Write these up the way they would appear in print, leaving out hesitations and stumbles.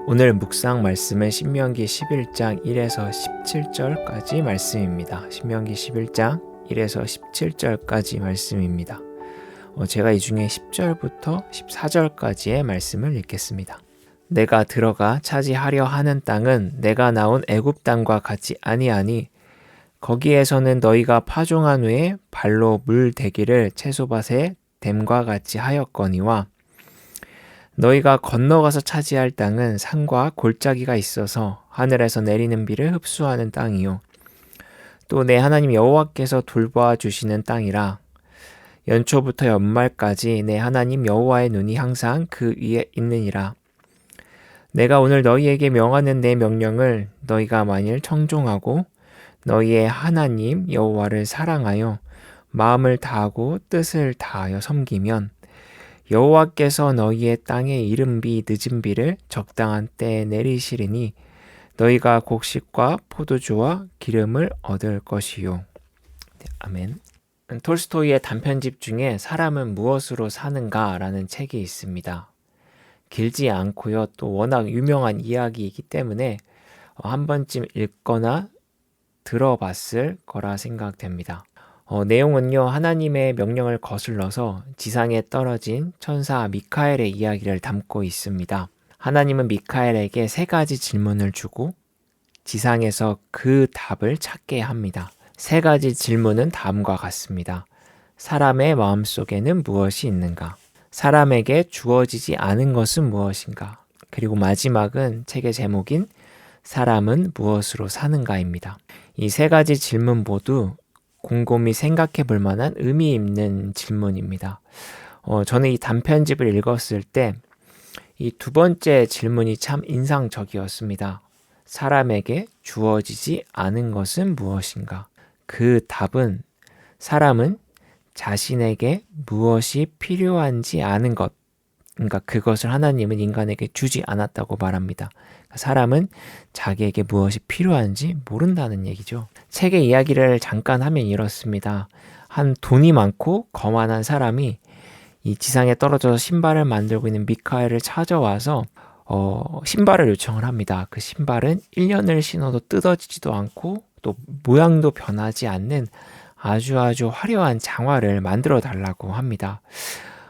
오늘 묵상 말씀은 신명기 11장 1에서 17절까지 말씀입니다. 신명기 11장 1에서 17절까지 말씀입니다. 제가 이 중에 10절부터 14절까지의 말씀을 읽겠습니다. 내가 들어가 차지하려 하는 땅은 내가 나온 애굽 땅과 같지 아니하니 거기에서는 너희가 파종한 후에 발로 물 대기를 채소밭에 댐과 같이 하였거니와 너희가 건너가서 차지할 땅은 산과 골짜기가 있어서 하늘에서 내리는 비를 흡수하는 땅이요 또 내 하나님 여호와께서 돌보아 주시는 땅이라. 연초부터 연말까지 내 하나님 여호와의 눈이 항상 그 위에 있느니라. 내가 오늘 너희에게 명하는 내 명령을 너희가 만일 청종하고 너희의 하나님 여호와를 사랑하여 마음을 다하고 뜻을 다하여 섬기면 여호와께서 너희의 땅에 이른 비 늦은 비를 적당한 때에 내리시리니 너희가 곡식과 포도주와 기름을 얻을 것이요. 아멘. 톨스토이의 단편집 중에 사람은 무엇으로 사는가 라는 책이 있습니다. 길지 않고요. 또 워낙 유명한 이야기이기 때문에 한 번쯤 읽거나 들어봤을 거라 생각됩니다. 내용은요, 하나님의 명령을 거슬러서 지상에 떨어진 천사 미카엘의 이야기를 담고 있습니다. 하나님은 미카엘에게 3가지 질문을 주고 지상에서 그 답을 찾게 합니다. 3가지 질문은 다음과 같습니다. 사람의 마음속에는 무엇이 있는가? 사람에게 주어지지 않은 것은 무엇인가? 그리고 마지막은 책의 제목인 사람은 무엇으로 사는가입니다. 이 3가지 질문 모두 곰곰이 생각해 볼 만한 의미 있는 질문입니다. 저는 이 단편집을 읽었을 때 이 2번째 질문이 참 인상적이었습니다. 사람에게 주어지지 않은 것은 무엇인가? 그 답은 사람은 자신에게 무엇이 필요한지 아는 것, 그러니까 그것을 하나님은 인간에게 주지 않았다고 말합니다. 사람은 자기에게 무엇이 필요한지 모른다는 얘기죠. 책의 이야기를 잠깐 하면 이렇습니다. 한 돈이 많고 거만한 사람이 이 지상에 떨어져서 신발을 만들고 있는 미카엘을 찾아와서 신발을 요청을 합니다. 그 신발은 1년을 신어도 뜯어지지도 않고 또 모양도 변하지 않는 아주 화려한 장화를 만들어 달라고 합니다.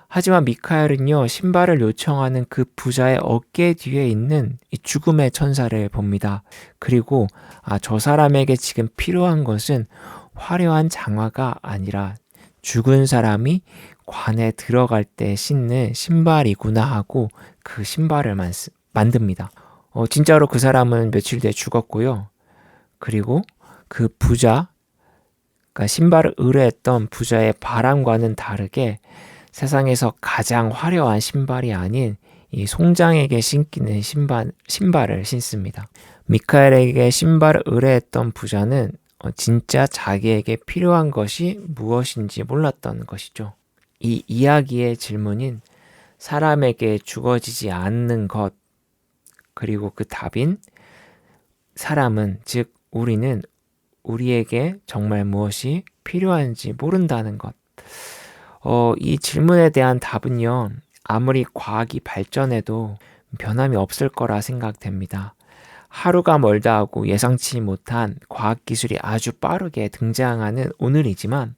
하지만 미카엘은요, 신발을 요청하는 그 부자의 어깨 뒤에 있는 이 죽음의 천사를 봅니다. 그리고 저 사람에게 지금 필요한 것은 화려한 장화가 아니라 죽은 사람이 관에 들어갈 때 신는 신발이구나 하고 그 신발을 만듭니다. 진짜로 그 사람은 며칠 뒤에 죽었고요. 그리고 그 부자, 그러니까 신발을 의뢰했던 부자의 바람과는 다르게 세상에서 가장 화려한 신발이 아닌 이 송장에게 신기는 신발을 신습니다. 미카엘에게 신발을 의뢰했던 부자는 진짜 자기에게 필요한 것이 무엇인지 몰랐던 것이죠. 이 이야기의 질문인 사람에게 주어지지 않는 것, 그리고 그 답인 사람은, 즉 우리는 우리에게 정말 무엇이 필요한지 모른다는 것. 이 질문에 대한 답은요, 아무리 과학이 발전해도 변함이 없을 거라 생각됩니다. 하루가 멀다 하고 예상치 못한 과학기술이 아주 빠르게 등장하는 오늘이지만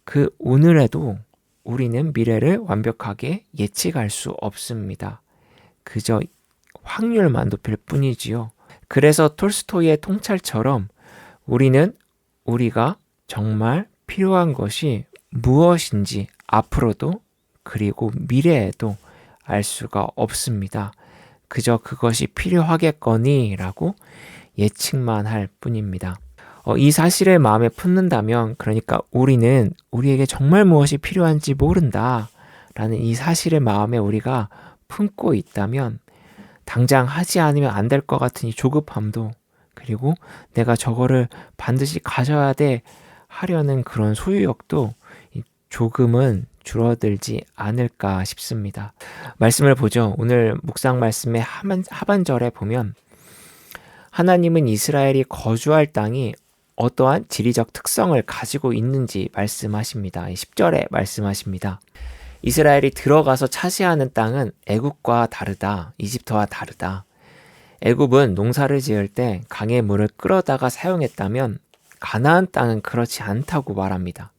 그 오늘에도 우리는 미래를 완벽하게 예측할 수 없습니다. 그저 확률만 높일 뿐이지요. 그래서 톨스토이의 통찰처럼 우리는 우리가 정말 필요한 것이 무엇인지 앞으로도 그리고 미래에도 알 수가 없습니다. 그저 그것이 필요하겠거니 라고 예측만 할 뿐입니다. 이 사실을 마음에 품는다면, 그러니까 우리는 우리에게 정말 무엇이 필요한지 모른다 라는 이 사실을 마음에 우리가 품고 있다면 당장 하지 않으면 안 될 것 같은 이 조급함도, 그리고 내가 저거를 반드시 가져야 돼 하려는 그런 소유욕도 조금은 줄어들지 않을까 싶습니다. 말씀을 보죠. 오늘 묵상 말씀의 하반절에 보면 하나님은 이스라엘이 거주할 땅이 어떠한 지리적 특성을 가지고 있는지 말씀하십니다. 10절에 말씀하십니다. 이스라엘이 들어가서 차지하는 땅은 애굽과 다르다. 이집트와 다르다. 애굽은 농사를 지을 때 강의 물을 끌어다가 사용했다면 가나안 땅은 그렇지 않다고 말합니다.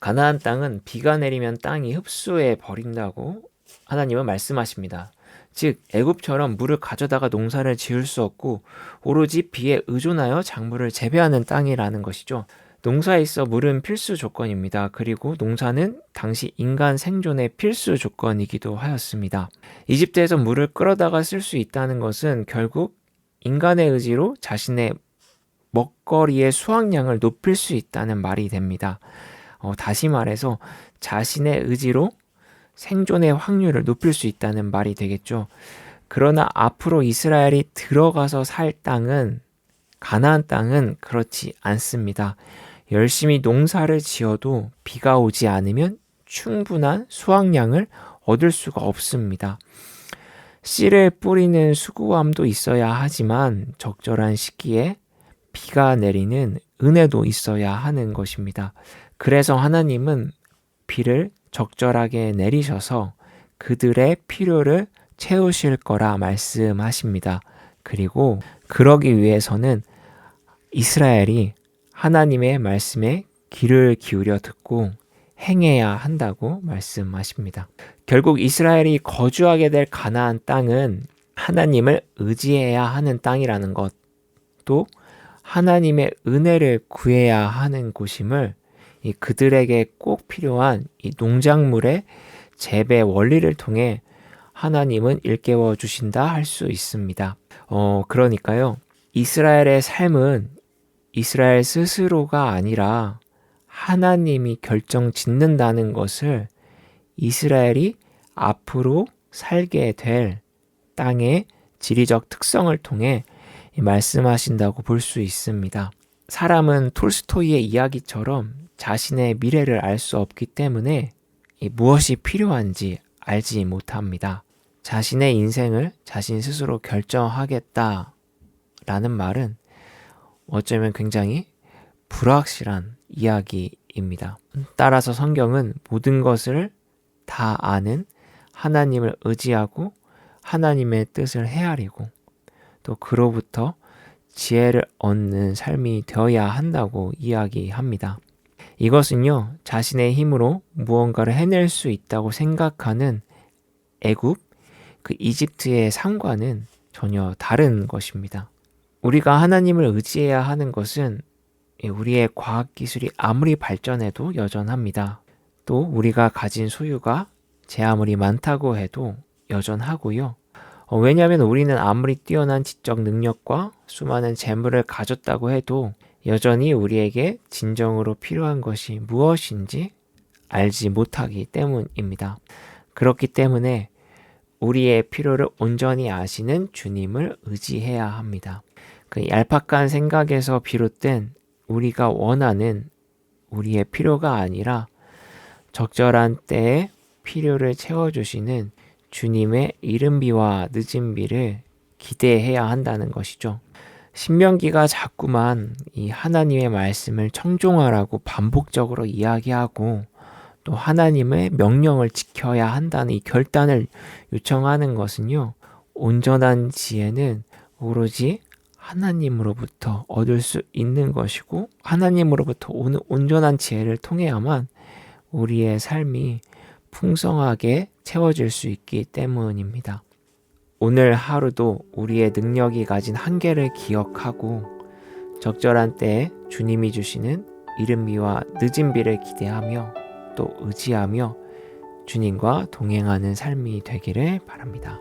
가나안 땅은 비가 내리면 땅이 흡수해 버린다고 하나님은 말씀하십니다. 즉 애굽처럼 물을 가져다가 농사를 지을 수 없고 오로지 비에 의존하여 작물을 재배하는 땅이라는 것이죠. 농사에 있어 물은 필수 조건입니다. 그리고 농사는 당시 인간 생존의 필수 조건이기도 하였습니다. 이집트에서 물을 끌어다가 쓸 수 있다는 것은 결국 인간의 의지로 자신의 먹거리의 수확량을 높일 수 있다는 말이 됩니다. 다시 말해서 자신의 의지로 생존의 확률을 높일 수 있다는 말이 되겠죠. 그러나 앞으로 이스라엘이 들어가서 살 땅은, 가나안 땅은 그렇지 않습니다. 열심히 농사를 지어도 비가 오지 않으면 충분한 수확량을 얻을 수가 없습니다. 씨를 뿌리는 수고함도 있어야 하지만 적절한 시기에 비가 내리는 은혜도 있어야 하는 것입니다. 그래서 하나님은 비를 적절하게 내리셔서 그들의 필요를 채우실 거라 말씀하십니다. 그리고 그러기 위해서는 이스라엘이 하나님의 말씀에 귀를 기울여 듣고 행해야 한다고 말씀하십니다. 결국 이스라엘이 거주하게 될 가나안 땅은 하나님을 의지해야 하는 땅이라는 것, 또 하나님의 은혜를 구해야 하는 곳임을 그들에게 꼭 필요한 이 농작물의 재배 원리를 통해 하나님은 일깨워 주신다 할 수 있습니다. 그러니까요. 이스라엘의 삶은 이스라엘 스스로가 아니라 하나님이 결정 짓는다는 것을 이스라엘이 앞으로 살게 될 땅의 지리적 특성을 통해 말씀하신다고 볼 수 있습니다. 사람은 톨스토이의 이야기처럼 자신의 미래를 알 수 없기 때문에 무엇이 필요한지 알지 못합니다. 자신의 인생을 자신 스스로 결정하겠다라는 말은 어쩌면 굉장히 불확실한 이야기입니다. 따라서 성경은 모든 것을 다 아는 하나님을 의지하고 하나님의 뜻을 헤아리고 또 그로부터 지혜를 얻는 삶이 되어야 한다고 이야기합니다. 이것은요, 자신의 힘으로 무언가를 해낼 수 있다고 생각하는 애굽, 그 이집트의 삶과는 전혀 다른 것입니다. 우리가 하나님을 의지해야 하는 것은 우리의 과학기술이 아무리 발전해도 여전합니다. 또 우리가 가진 소유가 제 아무리 많다고 해도 여전하고요. 왜냐하면 우리는 아무리 뛰어난 지적 능력과 수많은 재물을 가졌다고 해도 여전히 우리에게 진정으로 필요한 것이 무엇인지 알지 못하기 때문입니다. 그렇기 때문에 우리의 필요를 온전히 아시는 주님을 의지해야 합니다. 그 얄팍한 생각에서 비롯된 우리가 원하는 우리의 필요가 아니라 적절한 때에 필요를 채워주시는 주님의 이른비와 늦은비를 기대해야 한다는 것이죠. 신명기가 자꾸만 이 하나님의 말씀을 청종하라고 반복적으로 이야기하고 또 하나님의 명령을 지켜야 한다는 이 결단을 요청하는 것은요, 온전한 지혜는 오로지 하나님으로부터 얻을 수 있는 것이고 하나님으로부터 오는 온전한 지혜를 통해야만 우리의 삶이 풍성하게 채워질 수 있기 때문입니다. 오늘 하루도 우리의 능력이 가진 한계를 기억하고 적절한 때에 주님이 주시는 이른비와 늦은비를 기대하며 또 의지하며 주님과 동행하는 삶이 되기를 바랍니다.